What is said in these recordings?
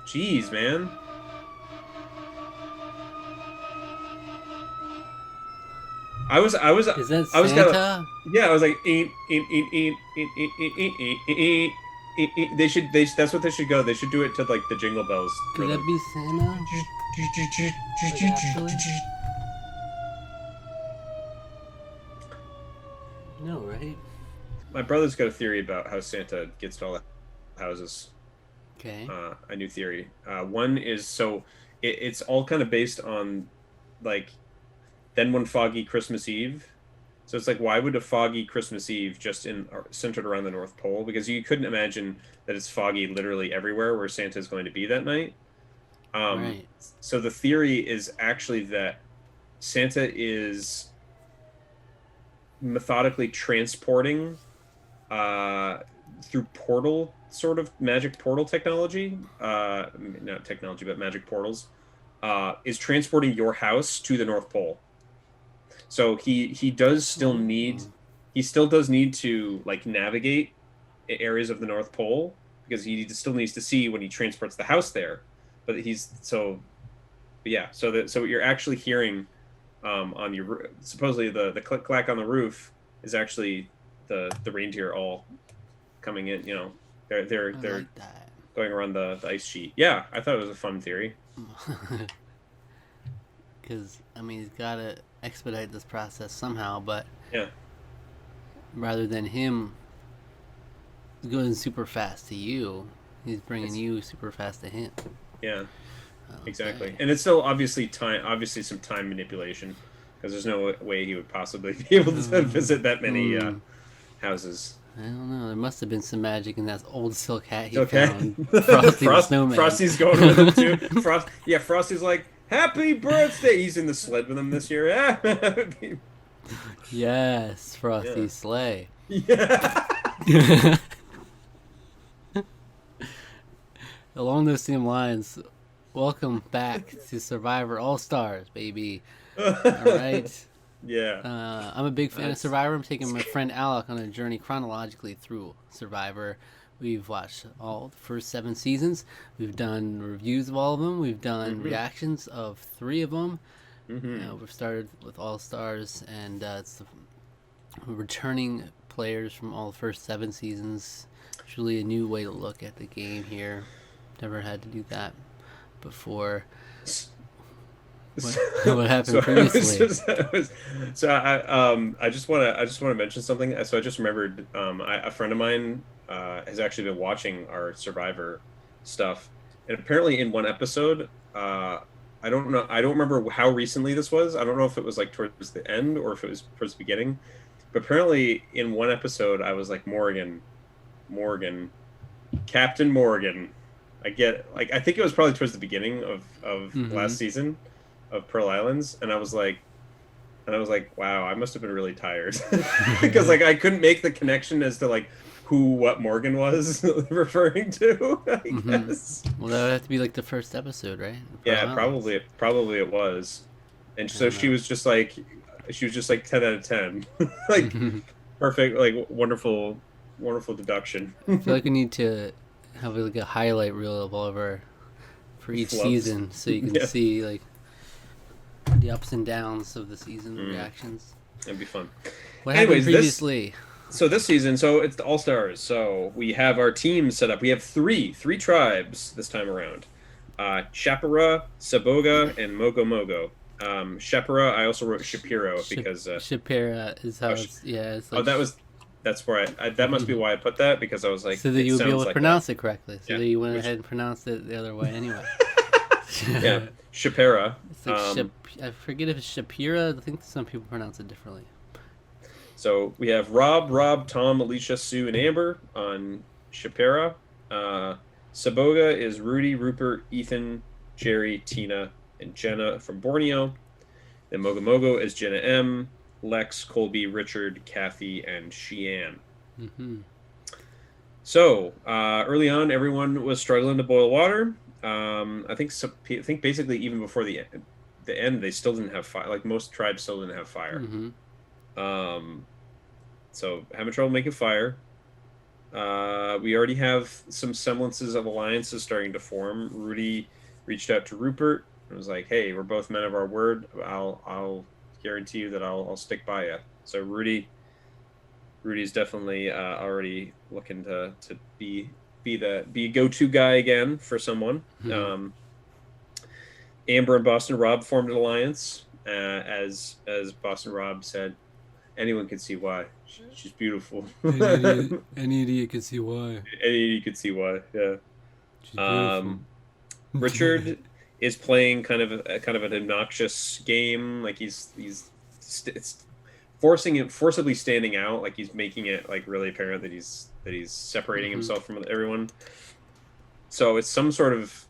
Jeez, man. Is that I was kind of, Santa? yeah. I was like, eat. That's what they should go. They should do it to like the Jingle Bells Could that rhythm. be Santa? Like actually? No, right? My brother's got a theory about how Santa gets to all the houses. Okay. A new theory. One is so it's all kind of based on like then one foggy Christmas Eve. So it's like, why would a foggy Christmas Eve just in centered around the North Pole? Because you couldn't imagine that it's foggy literally everywhere where Santa is going to be that night. Um, Right. so the theory is actually that Santa is methodically transporting uh, through portal sort of magic portal technology, not technology, but magic portals, is transporting your house to the North Pole. So he does still need Oh. he still does need to like navigate areas of the North Pole because he still needs to see when he transports the house there. But he's so but yeah, so what you're actually hearing on your supposedly the click clack on the roof is actually the reindeer all coming in. You know, I they're like that. going around the ice sheet. Yeah, I thought it was a fun theory. Because, I mean, he's got to expedite this process somehow, but Yeah, rather than him going super fast to you, he's bringing it's you super fast to him. yeah, exactly. Okay. And it's still obviously some time manipulation because there's no way he would possibly be able to visit that many Hmm. houses. I don't know. There must have been some magic in that old silk hat he Okay. found. Frosty the Snowman. Frosty's going with him too. Frosty's like, "Happy birthday!" He's in the sled with him this year. Yes, Yeah. Frosty Sleigh. Yeah. Along those same lines, welcome back to Survivor All Stars, baby. All right. Yeah. I'm a big fan of That's Survivor. I'm taking my friend Alec on a journey chronologically through Survivor. We've watched all the first 7 seasons. We've done reviews of all of them. We've done hmm reactions of 3 of them. hmm We've started with All Stars, and it's the returning players from all the first 7 seasons. It's really a new way to look at the game here. Never had to do that before. What what So happened I was previously? just I just want to mention something. So I just remembered a friend of mine has actually been watching our Survivor stuff, and apparently in one episode, I don't remember how recently this was. I don't know if it was like towards the end or if it was towards the beginning, but apparently in one episode I was like Morgan, Captain Morgan. I get like I think it was probably towards the beginning of Mm-hmm. last season of Pearl Islands, and I was like, wow, I must have been really tired because like I couldn't make the connection as to like who what Morgan was referring to. I Mm-hmm. guess. Well, that would have to be like the first episode, right? Pearl Yeah, Islands. probably it was, and I so don't know. she was just like 10 out of 10, like perfect, like wonderful deduction. I feel like we need to have like a highlight reel of all of our for each Flubs. season, so you can Yeah. see like the ups and downs of the season Mm, reactions. that'd be fun. What happened Anyways, previously? this season, so it's the All Stars. So we have our team set up. We have three tribes this time around. Shapira, Saboga, and Mogo Mogo. Shapira, I also wrote Shapiro because Shapira is how oh, it's yeah. It's oh like that's where that must be why I put that because I was like so that it you would be able sounds to like a pronounce it correctly. So yeah that you went which ahead and pronounced it the other way anyway. yeah Shapira. It's like I forget if it's Shapira. I think some people pronounce it differently. So we have Rob, Tom, Alicia, Sue, and Amber on Shapira. Uh, Saboga is Rudy, Rupert, Ethan, Jerry, Tina, and Jenna from Borneo. Then Mogo Mogo is Jenna M, Lex, Colby, Richard, Kathy, and Sheehan. Mm-hmm. So early on, everyone was struggling to boil water. I think basically even before the end, they still didn't have fire. Like most tribes still didn't have fire. Mm-hmm. Um, so having trouble making fire. We already have some semblances of alliances starting to form. Rudy reached out to Rupert and was like, "Hey, we're both men of our word. I'll guarantee you that I'll stick by you." So Rudy's definitely already looking to be a go-to guy again for someone. Amber and Boston Rob formed an alliance. As Boston Rob said, anyone can see why. She's beautiful. Any idiot can see why. Any could see why. Yeah. She's beautiful. Richard is playing kind of an obnoxious game. Like it's forcibly standing out. Like he's making it like really apparent that he's separating himself from everyone. So it's some sort of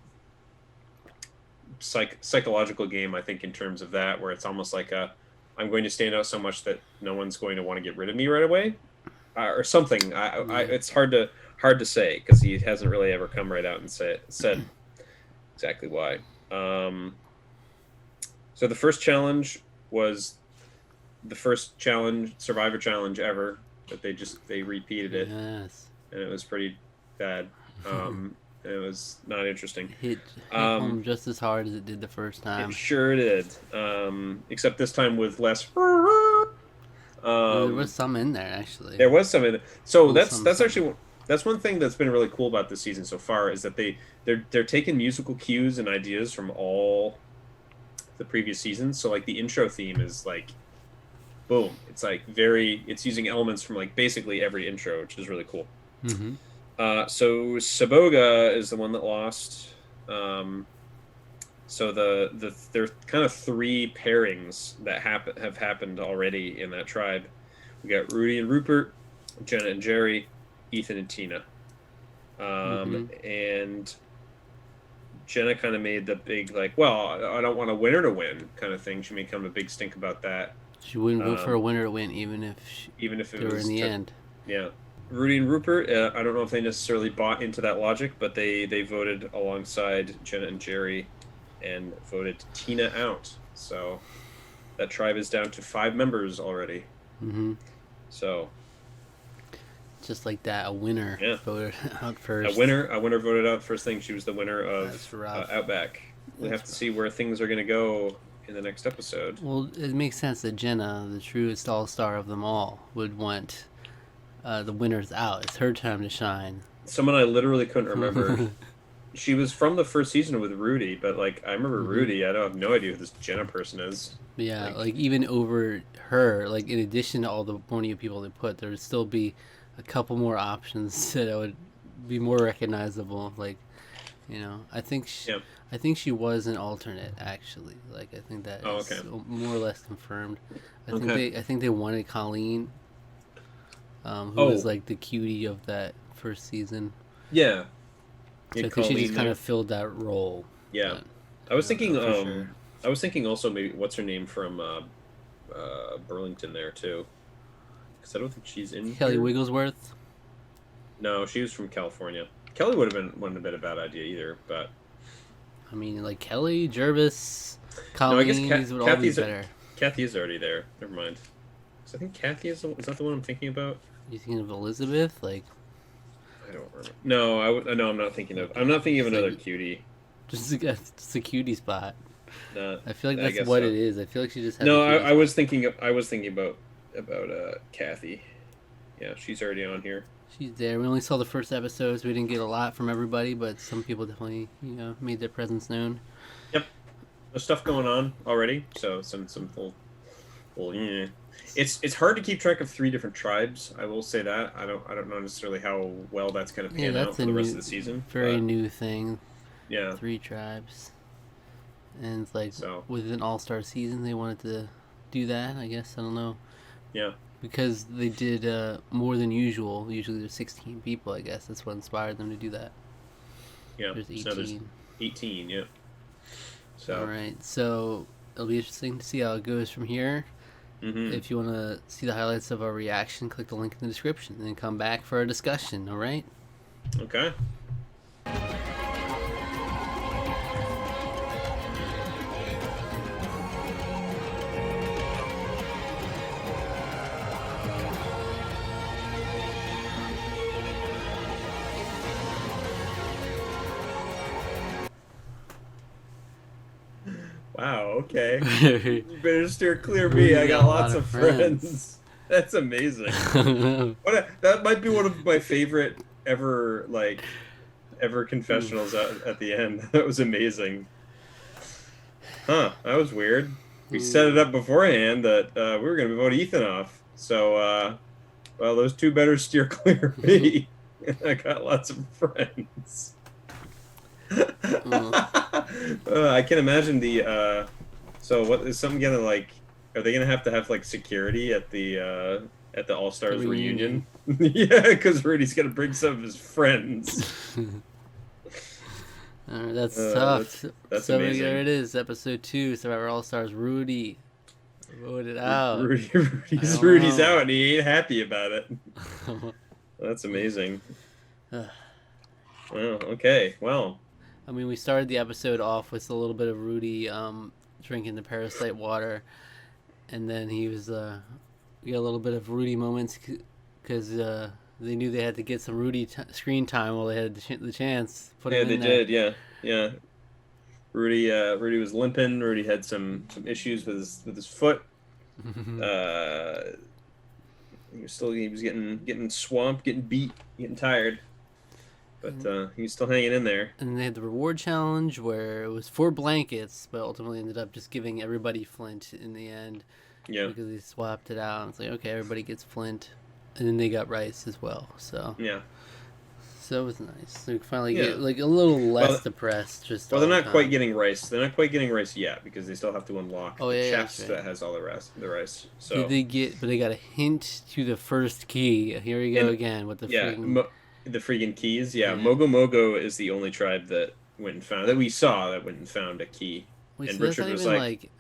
psychological game, I think, in terms of that, where it's almost like I'm going to stand out so much that no one's going to want to get rid of me right away, or something. It's hard to say because he hasn't really ever come right out and said exactly why. So the first challenge was the first Survivor challenge ever, but they repeated it, yes, and it was pretty bad. It was not interesting. Hit home just as hard as it did the first time. It sure did. Except this time with less. There was some in there actually. There was some in there. So that's actually one thing that's been really cool about this season so far is that they're taking musical cues and ideas from all the previous seasons. So like the intro theme is like, boom! It's like it's using elements from like basically every intro, which is really cool. Mm-hmm. So Saboga is the one that lost. So there are kind of three pairings that have happened already in that tribe. We got Rudy and Rupert, Jenna and Jerry, Ethan and Tina. And Jenna kind of made the big like, well, I don't want a winner to win kind of thing. She made kind of a big stink about that. She wouldn't vote for a winner to win, even if it they were was in the end. Yeah. Rudy and Rupert, I don't know if they necessarily bought into that logic, but they voted alongside Jenna and Jerry and voted Tina out. So that tribe is down to 5 members already. Mm-hmm. So just like that, a winner voted out first. A winner voted out first thing. She was the winner of rough. Outback. We'll have to see where things are going to go in the next episode. Well, it makes sense that Jenna, the truest all-star of them all, would want the winner's out. It's her time to shine. Someone I literally couldn't remember. She was from the first season with Rudy, but like I remember Rudy. I don't have no idea who this Jenna person is. Yeah, like even over her, like in addition to all the plenty of people they put, there would still be a couple more options that would be more recognizable. Like, you know, I think she was an alternate actually. Like I think that is more or less confirmed. I think they wanted Colleen. Who was like the cutie of that first season. Yeah. So I think she just kind of filled that role. Yeah. I was thinking sure. I was thinking also maybe what's her name from Burlington there too. Cuz I don't think she's in Kelly here. Wigglesworth? No, she was from California. Kelly wouldn't have been a bad idea either, but I mean like Kelly, Jervis, Colleen, these would all be better. Kathy is already there. Never mind. So I think Kathy is that the one I'm thinking about? You thinking of Elizabeth? Like, I don't remember. No, no, I'm not thinking of another cutie. Just a cutie spot. No, I feel like that's what it is. I feel like she just had no. I was thinking about Kathy. Yeah, she's already on here. She's there. We only saw the first episodes. We didn't get a lot from everybody, but some people definitely made their presence known. Yep, there's stuff going on already. So some full yeah. It's hard to keep track of 3 different tribes. I will say that. I don't know necessarily how well that's going to pan out for the rest of the season. Very new thing. Yeah. 3 tribes. And it's like with an all-star season they wanted to do that, I guess. I don't know. Yeah. Because they did more than usual. Usually there's 16 people, I guess. That's what inspired them to do that. Yeah. There's 18. So there's 18, yeah. So Alright, so it'll be interesting to see how it goes from here. Mm-hmm. If you want to see the highlights of our reaction, click the link in the description and then come back for a discussion, alright? Okay. Wow. Okay. Rudy You better steer clear of me. I got got a lot lots of of friends. friends. That's amazing. That might be one of my favorite ever, ever confessionals at the end. That was amazing. Huh, that was weird. We set it up beforehand that we were going to vote Ethan off. So, well, those two better steer clear of me. I got lots of friends. I can imagine so what is something gonna are they gonna have like security at the All The Stars reunion. reunion? Yeah, because Rudy's gonna bring some of his friends. That's That's tough. that's So there amazing. it is, episode 2, Survivor All Stars. Rudy voted out. I don't Rudy's know. out and he ain't happy about it. That's amazing. Well, okay. Well, I mean, we started the episode off with a little bit of Rudy drinking the parasite water, and then we got a little bit of Rudy moments because they knew they had to get some screen time while they had the chance. Put him yeah, they in there. did. Yeah, yeah. Rudy was limping. Rudy had some issues with his foot. Uh, he was getting swamped, getting beat, getting tired, but he was still hanging in there. And they had the reward challenge where it was 4 blankets, but ultimately ended up just giving everybody Flint in the end Yeah, because they swapped it out. It's like, okay, everybody gets Flint, and then they got rice as well. yeah, So it was nice. They finally yeah. get like a little less Well, depressed just well, all they're the not quite time. getting rice. They're not quite getting rice yet because they still have to unlock Oh the yeah, that's chest right. that has all the rice. Did So, they get? But they got a hint to the first key. Here we go and again with the yeah, freaking the freaking keys. Yeah, yeah. Mogo is the only tribe that went and found that we saw that went and found a key. Wait, And so that's Richard not was even like,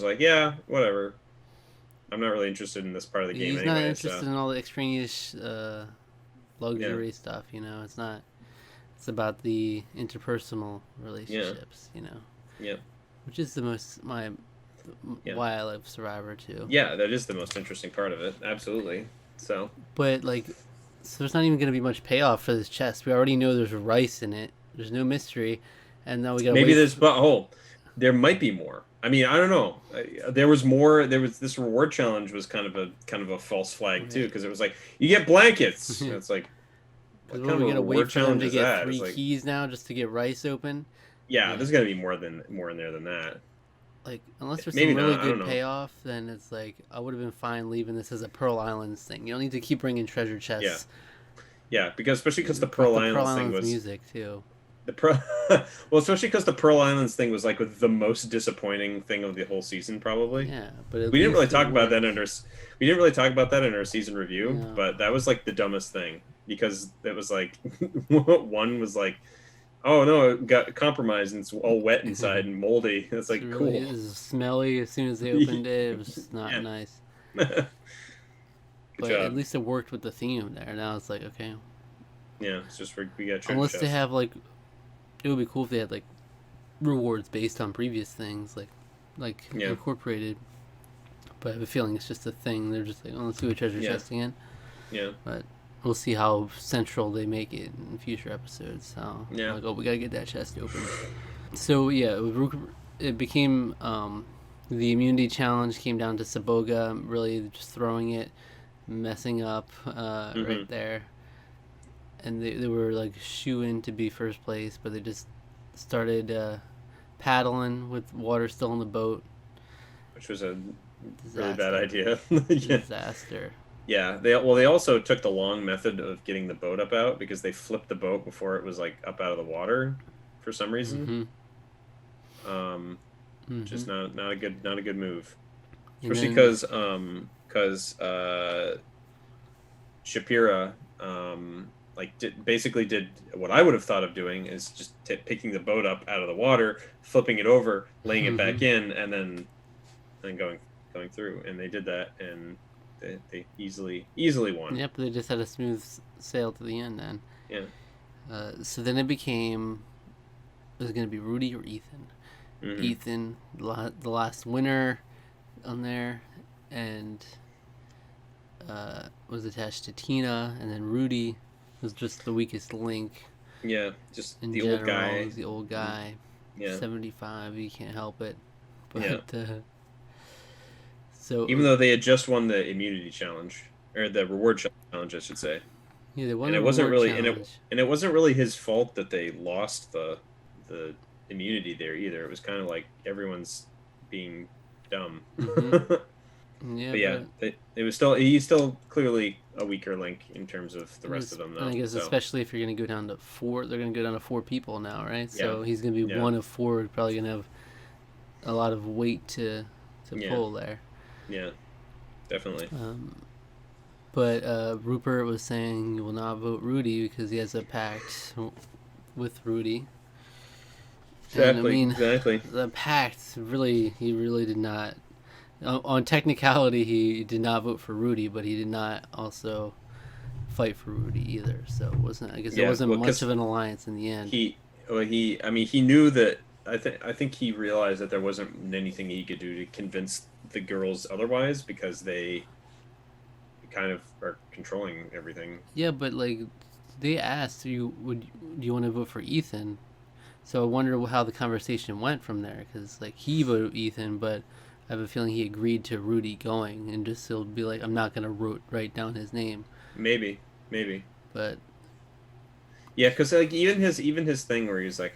like yeah, whatever. I'm not really interested in this part of the game he's not anyway. interested So, in all the extraneous yeah, luxury stuff. It's not. It's about the interpersonal yeah, relationships. yeah, Which is the most yeah. why I love Survivor too. Yeah, that is the most interesting part of it. Absolutely. So But like, so there's not even gonna be much payoff for this chest. We already know there's rice in it. There's no mystery, and now we gotta maybe wait. there might be more. I mean, I don't know. There was more. There was this reward challenge was kind of a false flag too Right. because it was like you get blankets. And Because it's like what what kind we of a gotta wait reward for them challenge to is get that? It's three like keys now just to get rice open. yeah, Yeah. there's got to be more in there than that. Like unless there's some Maybe really not. I don't good know. payoff, then it's like I would have been fine leaving this as a Pearl Islands thing. You don't need to keep bringing treasure Yeah, chests. yeah, because especially because the Got Pearl the Pearl Islands thing Islands was music too. the Pearl. Well, especially because the Pearl Islands thing was like the most disappointing thing of the whole season, probably. Yeah, but at We didn't really least it talk about that worked. in our we didn't really talk about that in our season review, No, but that was like the dumbest thing because it was like one was like, oh no, it got compromised and it's all wet inside and moldy. It's it's like really cool. it was smelly as soon as they opened it. It was not Yeah. nice. Good But at job. least it worked with the theme there. Now it's like okay, Yeah, it's just we got treasure unless they chest. have like, it would be cool if they had like rewards based on previous things, like Yeah. incorporated. But I have a feeling it's just a thing. They're just like, oh, let's do a treasure Yeah. chest again. Yeah. But we'll see how central they make it in future episodes. So Yeah. like, oh, we gotta get that chest open. So yeah, it became the immunity challenge came down to Saboga really just throwing it, messing up Hmm. right there, and they were like shoe in to be first place, but they just started paddling with water still in the boat. Which was a really bad Disaster. idea. Yeah. Disaster. Yeah, they also took the long method of getting the boat up out because they flipped the boat before it was like up out of the water for some reason. Mm-hmm. Um, Mm-hmm. just not a good move, And especially then because Shapira basically did what I would have thought of doing is just picking the boat up out of the water, flipping it over, laying it mm-hmm. back in, and then going through, and they did that, and they easily won. Yep, they just had a smooth sail to the end then. Yeah. So then it became, was it going to be Rudy or Ethan? Hmm. Ethan, the last winner on there, and was attached to Tina, and then Rudy was just the weakest link Yeah, just in the general. old guy. He was the old guy. Yeah. 75. You can't help it. Yeah. But so Even though they had just won the immunity challenge or the reward challenge, I should say, yeah, they won and the it wasn't reward really challenge. and it wasn't really his fault that they lost the immunity there either. It was kind of like everyone's being dumb. Mm-hmm. Yeah, But yeah, but it was still he's still clearly a weaker link in terms of the rest of them and I though. guess So especially if you're gonna go down to four, they're gonna go down to four people now, right? yeah, So he's gonna be yeah, one of four. Probably gonna have a lot of weight to yeah, pull there. yeah, definitely. But Rupert was saying he will not vote Rudy because he has a pact with Rudy. And I Exactly, mean, exactly. the pact really, he really did not. On technicality, he did not vote for Rudy, but he did not also fight for Rudy either. So it wasn't. I guess it Yeah, wasn't well, much of because an alliance in the end. I mean, he knew that. I think he realized that there wasn't anything he could do to convince the girls otherwise because they kind of are controlling everything. Yeah, but like they asked you, do you want to vote for Ethan? So I wonder how the conversation went from there because like he voted Ethan, but I have a feeling he agreed to Rudy going and just he'll be like, I'm not gonna write down his name, Maybe, maybe. but Yeah, because like even his thing where he's like,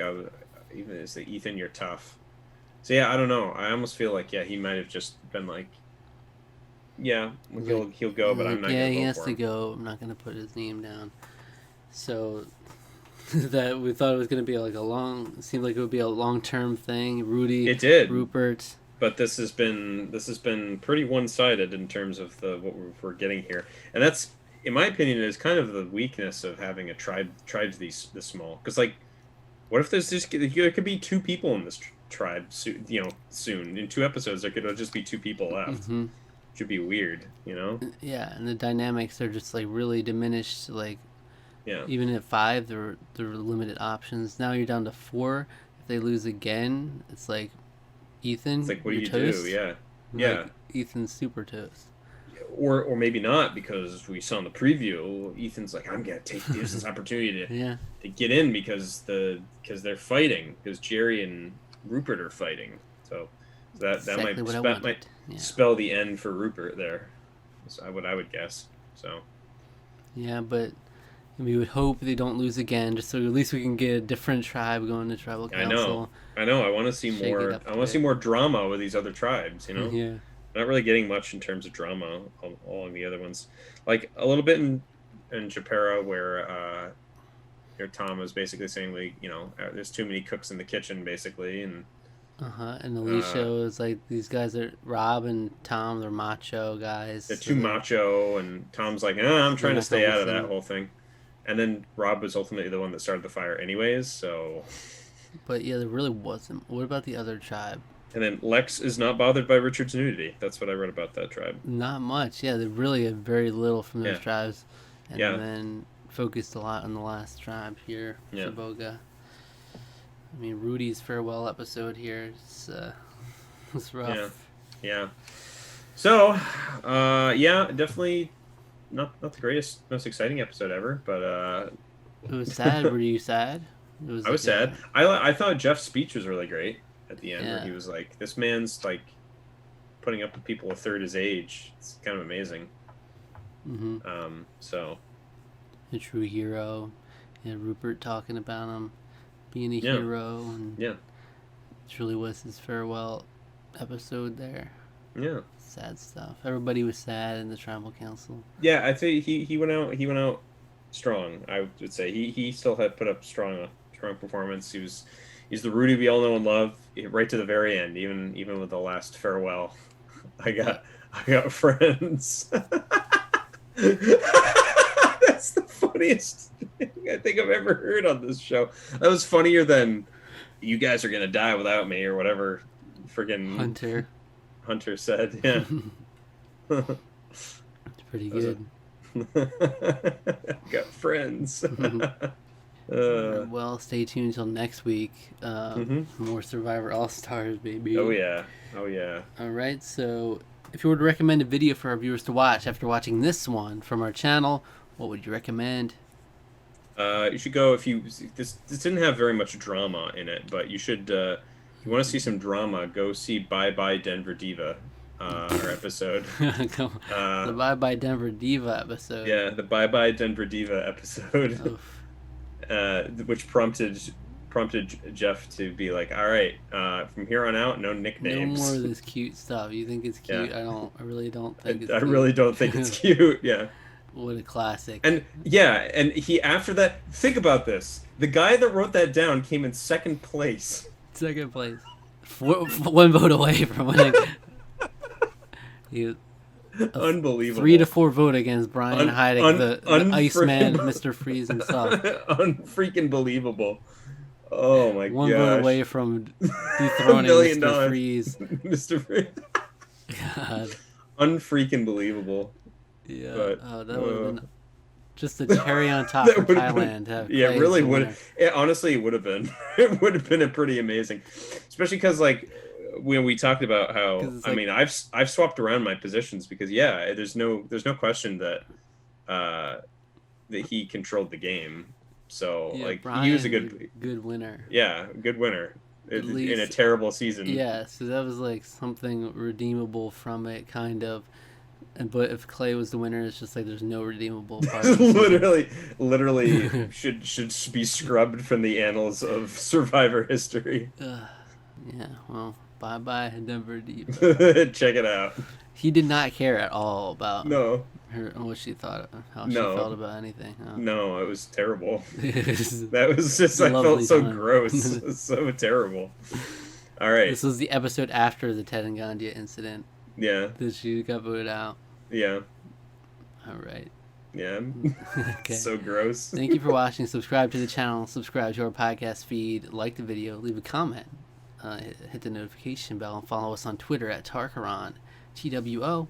even it's like Ethan, you're tough. So yeah, I don't know. I almost feel like yeah, he might have just been like, yeah, like, he'll go, but I'm like not yeah, gonna he vote has for to him. go. I'm not gonna put his name down. So that we thought it was gonna be like a long. It seemed like it would be a long term thing. Rudy, It did, Rupert. but this has been pretty one sided in terms of the what we're getting here, and that's in my opinion is kind of the weakness of having a tribes this small because like what if there could be two people in this tribe soon in 2 episodes there could just be two people left. Hmm. Should be weird, you know? Yeah, and the dynamics are just like really diminished. Like Yeah. even at five, there were limited options. Now you're down to four. If they lose again, it's like It's Ethan, like, what do you're you do? toast. Yeah. Like Yeah. Ethan's super toast. Or maybe not because we saw in the preview, Ethan's like, I'm gonna use this opportunity Yeah, to get in because they're fighting because Jerry and Rupert are fighting. So that exactly what I might wanted. Yeah, spell the end for Rupert there. That's what I would guess. So yeah, but we would hope they don't lose again, just so at least we can get a different tribe going to tribal I know, council. I know. I want to see Shake it more. up I a want to see bit. more drama with these other tribes. You know, Yeah. not really getting much in terms of drama along the other ones. Like a little bit in Japera where Tom was basically saying like there's too many cooks in the kitchen basically, and And Alicia uh, was like, these guys are Rob and Tom. They're macho they're guys, so too macho, and Tom's like, I'm they're trying to not gonna stay out of that listen. whole thing. And then Rob was ultimately the one that started the fire anyways. So But yeah, there really wasn't. What about the other tribe? and then Lex is not bothered by Richard's nudity. That's what I read about that tribe. Not much. Yeah, they really had very little from those Yeah, tribes, and yeah, then focused a lot on the last tribe here, yeah, Saboga. I mean, Rudy's farewell episode here is it's yeah, rough. yeah. So, yeah, definitely not the greatest, most exciting episode ever, but It was sad. Were you sad? It was I was like sad. a I thought Jeff's speech was really great at the end, where yeah. he was like, "This man's like putting up with people a third his age. It's kind of amazing." Mm-hmm. So A true hero. And Rupert talking about him being a yeah, hero, and yeah, it truly was his farewell episode there. yeah, Sad stuff. Everybody was sad in the tribal council. yeah. I think he went out. He went out strong. I would say he still had put up strong performance. He's the Rudy we all know and love right to the very end. Even with the last farewell, I got I got friends. That's the funniest thing I think I've ever heard on this show. That was funnier than "you guys are gonna die without me" or whatever friggin' Hunter. Hunter said. Yeah. It's pretty That was good. got friends. Well, stay tuned until next week. Mhm. More Survivor All Stars, baby. Oh yeah. Oh yeah. All right. So, if you were to recommend a video for our viewers to watch after watching this one from our channel, what would you recommend? You should go if you this didn't have very much drama in it, but you should if you want to see some drama, go see Bye Bye Denver Diva, our episode. The Bye Bye Denver Diva episode. Yeah, the Bye Bye Denver Diva episode, Oof. which prompted Jeff to be like, all right, from here on out, no No nicknames. more of this cute stuff. You think it's cute? Yeah. I really don't think it's I cute. really don't think it's cute. Yeah. What a classic. And yeah, and he after that, think about this. The guy that wrote that down came in second place. Second place. One vote away from winning. He, Unbelievable. 3-4 vote against Brian Heidig, the Iceman, Mr. Freeze himself. Unfreaking believable. Oh my gosh. One vote away from dethroning $1 million. Mr. Freeze. Mr. Freeze. God. Unfreaking believable. Yeah. But, Oh, that would have been just the cherry on top That for would've been- Thailand. To have Yeah, Clay it really as the would. winner. Honestly, it would have been. It would have been a pretty amazing, especially because like when we talked about how 'Cause it's I like- mean I've swapped around my positions because yeah, there's no question that that he controlled the game. So Yeah, like Brian he was a was good winner. yeah good winner At in a least- terrible season. Yeah, so that was like something redeemable from it, kind of. But if Clay was the winner, it's just like there's no redeemable part. Of the season. literally should be scrubbed from the annals of Survivor history. Yeah, well, bye bye, Denver Deep. Check it out. He did not care at all about No, her, what she thought, how No. she felt about anything. No. no, it was terrible. This That was just I felt Lovely so time. gross, so terrible. All right, was the episode after the Ted and Gandia incident yeah, that she got voted out. yeah, All right. yeah. Okay. So gross. Thank you for watching. Subscribe to the channel. Subscribe to our podcast feed. Like the video. Leave a comment. Hit the notification bell and follow us on Twitter at Tarqaron. TWO.